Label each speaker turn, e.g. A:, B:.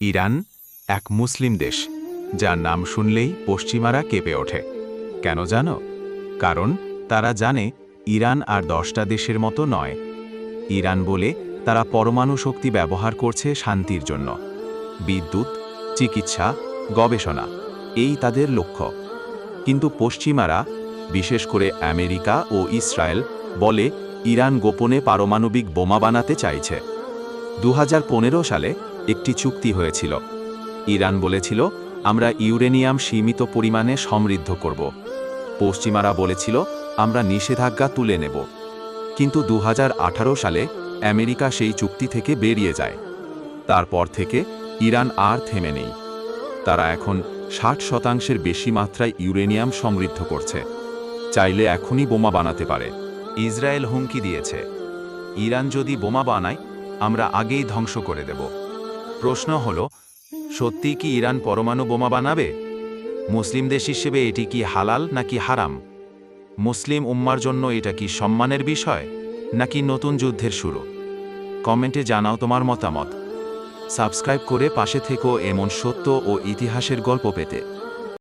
A: Iran এক মুসলিম দেশ, যার নাম শুনলেই পশ্চিমারা কেঁপে ওঠে। কেন জানো? কারণ তারা জানে ইরান আর 10টা দেশের মতো নয়। ইরান বলে তারা পরমাণু শক্তি ব্যবহার করছে শান্তির জন্য। বিদ্যুৎ, চিকিৎসা, গবেষণা, এই তাদের লক্ষ্য। কিন্তু পশ্চিমারা, বিশেষ করে আমেরিকা ও ইসরায়েল, বলে ইরান গোপনে পারমাণবিক বোমা বানাতে চাইছে। 2015 সালে একটি চুক্তি হয়েছিল। ইরান বলেছিল, আমরা ইউরেনিয়াম সীমিত পরিমাণে সমৃদ্ধ করব। পশ্চিমারা বলেছিল, আমরা নিষেধাজ্ঞা তুলে নেব। কিন্তু 2018 সালে আমেরিকা সেই চুক্তি থেকে বেরিয়ে যায়। তারপর থেকে ইরান আর থেমে নেই। তারা এখন 60% বেশি মাত্রায় ইউরেনিয়াম সমৃদ্ধ করছে। চাইলে এখনই বোমা বানাতে পারে। ইসরায়েল হুমকি দিয়েছে, ইরান যদি বোমা বানায়, আমরা আগেই ধ্বংস করে দেব। প্রশ্ন হল, সত্যি কি ইরান পরমাণু বোমা বানাবে? মুসলিম দেশ হিসেবে এটি কি হালাল নাকি হারাম? মুসলিম উম্মার জন্য এটা কি সম্মানের বিষয় নাকি নতুন যুদ্ধের শুরু? কমেন্টে জানাও তোমার মতামত। সাবস্ক্রাইব করে পাশে থেকো এমন সত্য ও ইতিহাসের গল্প পেতে।